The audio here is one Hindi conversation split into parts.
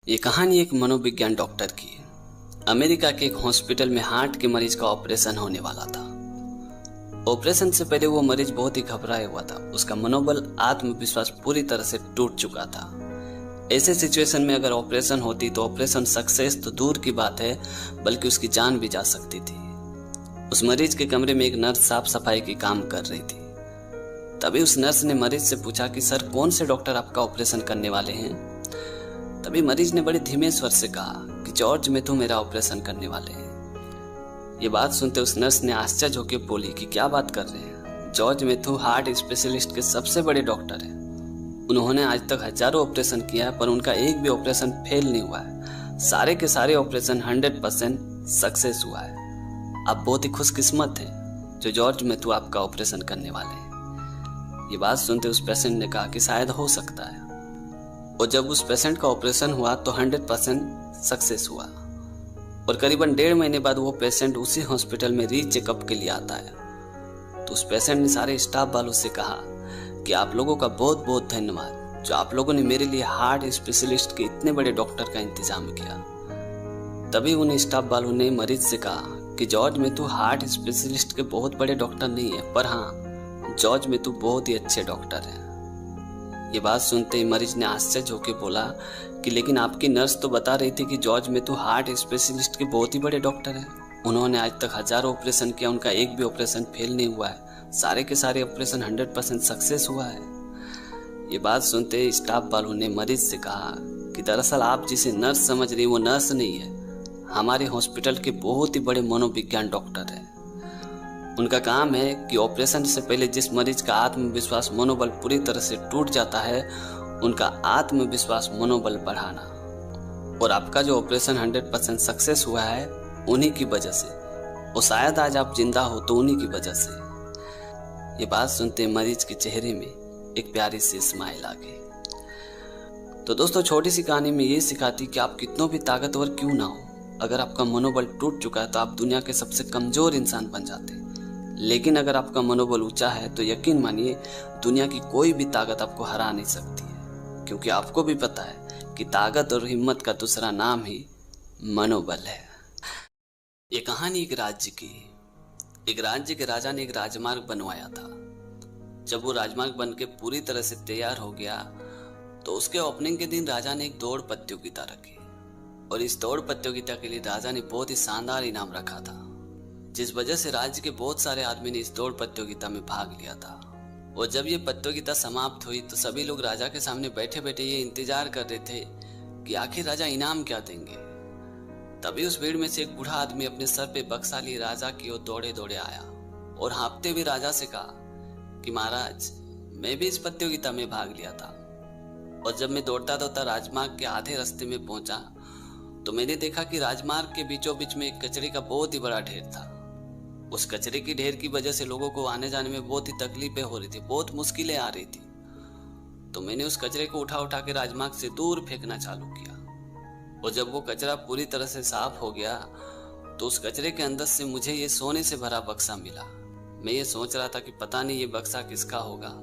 ये कहानी एक मनोविज्ञान डॉक्टर की है। अमेरिका के एक हॉस्पिटल में हार्ट के मरीज का ऑपरेशन होने वाला था। ऑपरेशन से पहले वो मरीज बहुत ही घबराया हुआ था। उसका मनोबल, आत्मविश्वास पूरी तरह से टूट चुका था। ऐसे सिचुएशन में अगर ऑपरेशन होती तो ऑपरेशन सक्सेस तो दूर की बात है, बल्कि उसकी जान भी जा सकती थी। उस मरीज के कमरे में एक नर्स साफ सफाई की काम कर रही थी। तभी उस नर्स ने मरीज से पूछा कि सर, कौन से डॉक्टर आपका ऑपरेशन करने वाले हैं? तभी मरीज ने बड़े धीमे स्वर से कहा कि जॉर्ज मैथ्यू मेरा ऑपरेशन करने वाले हैं। ये बात सुनते उस नर्स ने आश्चर्य होकर बोली कि क्या बात कर रहे हैं? जॉर्ज मैथ्यू हार्ट स्पेशलिस्ट के सबसे बड़े डॉक्टर हैं। उन्होंने आज तक हजारों ऑपरेशन किया है, पर उनका एक भी ऑपरेशन फेल नहीं हुआ है। सारे के सारे ऑपरेशन 100% सक्सेस हुआ है। आप बहुत ही खुशकिस्मत हैं जो जॉर्ज मैथ्यू आपका ऑपरेशन करने वाले हैं। ये बात सुनते उस पेशेंट ने कहा कि शायद हो सकता है। और जब उस पेशेंट का ऑपरेशन हुआ तो 100% सक्सेस हुआ। और करीबन 1.5 महीने बाद वो पेशेंट उसी हॉस्पिटल में रीचेकअप के लिए आता है। तो उस पेशेंट ने सारे स्टाफ वालों से कहा कि आप लोगों का बहुत बहुत धन्यवाद, जो आप लोगों ने मेरे लिए हार्ट स्पेशलिस्ट के इतने बड़े डॉक्टर का इंतजाम किया। तभी उन स्टाफ वालों ने मरीज से कहा कि जॉर्ज मैथ्यू हार्ट स्पेशलिस्ट के बहुत बड़े डॉक्टर नहीं है, पर हाँ, जॉर्ज मैथ्यू बहुत ही अच्छे डॉक्टर हैं। ये बात सुनते ही मरीज ने आश्चर्य होकर बोला कि लेकिन आपकी नर्स तो बता रही थी कि जॉर्ज मैथ्यू हार्ट स्पेशलिस्ट के बहुत ही बड़े डॉक्टर हैं। उन्होंने आज तक हजारों ऑपरेशन किया, उनका एक भी ऑपरेशन फेल नहीं हुआ है। सारे के सारे ऑपरेशन 100% सक्सेस हुआ है। ये बात सुनते ही स्टाफ वालों ने मरीज से कहा कि दरअसल आप जिसे नर्स समझ रही वो नर्स नहीं है, हमारे हॉस्पिटल के बहुत ही बड़े मनोविज्ञान डॉक्टर है। उनका काम है कि ऑपरेशन से पहले जिस मरीज का आत्मविश्वास मनोबल पूरी तरह से टूट जाता है, उनका आत्मविश्वास मनोबल बढ़ाना। और आपका जो ऑपरेशन 100% सक्सेस हुआ है उन्हीं की वजह से, और शायद आज आप जिंदा हो तो उन्हीं की वजह से। ये बात सुनते मरीज के चेहरे में एक प्यारी सी स्माइल आ गई। तो दोस्तों, छोटी सी कहानी में ये सिखाती कि आप कितनों भी ताकतवर क्यों ना हो, अगर आपका मनोबल टूट चुका है तो आप दुनिया के सबसे कमजोर इंसान बन जाते हैं। लेकिन अगर आपका मनोबल ऊंचा है तो यकीन मानिए, दुनिया की कोई भी ताकत आपको हरा नहीं सकती है, क्योंकि आपको भी पता है कि ताकत और हिम्मत का दूसरा नाम ही मनोबल है। ये कहानी एक राज्य की है। एक राज्य के राजा ने एक राजमार्ग बनवाया था। जब वो राजमार्ग बनके पूरी तरह से तैयार हो गया तो उसके ओपनिंग के दिन राजा ने एक दौड़ प्रतियोगिता रखी, और इस दौड़ प्रतियोगिता के लिए राजा ने बहुत ही शानदार इनाम रखा था, जिस वजह से राज्य के बहुत सारे आदमी ने इस दौड़ प्रतियोगिता में भाग लिया था। और जब ये प्रतियोगिता समाप्त हुई तो सभी लोग राजा के सामने बैठे बैठे ये इंतजार कर रहे थे कि आखिर राजा इनाम क्या देंगे। तभी उस भीड़ में से एक बूढ़ा आदमी अपने सर पे बक्सा लिए राजा की ओर दौड़े दौड़े आया और हाँफते हुए राजा से कहा कि महाराज, मैं भी इस प्रतियोगिता में भाग लिया था, और जब मैं दौड़ता दौड़ता राजमार्ग के आधे रास्ते में पहुंचा तो मैंने देखा कि राजमार्ग के बीचों बीच में एक कचरे का बहुत ही बड़ा ढेर था। उस कचरे की ढेर की वजह से लोगों को आने जाने में बहुत ही तकलीफें हो रही थी, बहुत मुश्किलें आ रही थी। तो मैंने उस कचरे को उठा उठा के राजमार्ग से दूर फेंकना चालू किया, और जब वो कचरा पूरी तरह से साफ हो गया तो उस कचरे के अंदर से मुझे ये सोने से भरा बक्सा मिला। मैं ये सोच रहा था कि पता नहीं ये बक्सा किसका होगा,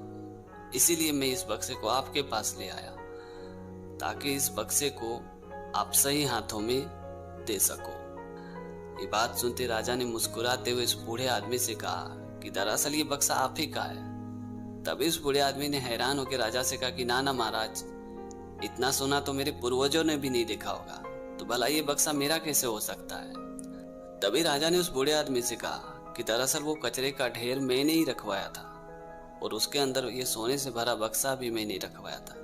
इसीलिए मैं इस बक्से को आपके पास ले आया ताकि इस बक्से को आप सही हाथों में दे सको। ये बात सुनते राजा ने मुस्कुराते हुए इस बूढ़े आदमी से कहा कि दरअसल ये बक्सा आप ही का है। तभी उस बूढ़े आदमी ने हैरान होकर राजा से कहा कि ना ना महाराज, इतना सोना तो मेरे पूर्वजों ने भी नहीं देखा होगा, तो भला ये बक्सा मेरा कैसे हो सकता है। तभी राजा ने उस बूढ़े आदमी से कहा कि दरअसल वो कचरे का ढेर मैंने ही रखवाया था, और उसके अंदर ये सोने से भरा बक्सा भी मैंने रखवाया था।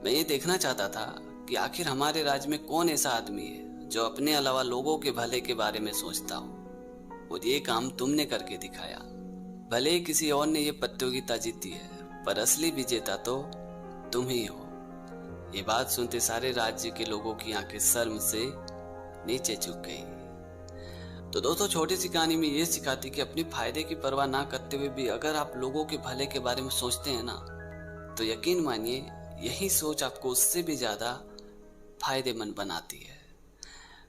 मैं ये देखना चाहता था कि आखिर हमारे राज्य में कौन ऐसा आदमी है जो अपने अलावा लोगों के भले के बारे में सोचता हो, और ये काम तुमने करके दिखाया। भले ही किसी और ने ये प्रतियोगिता जीती है, पर असली विजेता तो तुम ही हो। ये बात सुनते सारे राज्य के लोगों की आंखें शर्म से नीचे झुक गई। तो दोस्तों, छोटी सी कहानी में ये सिखाती कि अपने फायदे की परवाह ना करते हुए भी अगर आप लोगों के भले के बारे में सोचते हैं ना, तो यकीन मानिए यही सोच आपको उससे भी ज्यादा फायदेमंद बनाती है।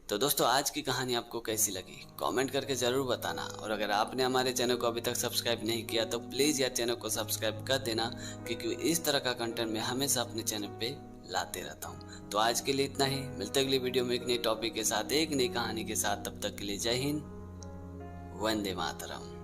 तो दोस्तों, आज की कहानी आपको कैसी लगी कमेंट करके ज़रूर बताना, और अगर आपने हमारे चैनल को अभी तक सब्सक्राइब नहीं किया तो प्लीज़ यार चैनल को सब्सक्राइब कर देना, क्योंकि इस तरह का कंटेंट मैं हमेशा अपने चैनल पे लाते रहता हूँ। तो आज के लिए इतना ही, मिलते अगली वीडियो में एक नई टॉपिक के साथ, एक नई कहानी के साथ। तब तक के लिए जय हिंद, वंदे मातरम।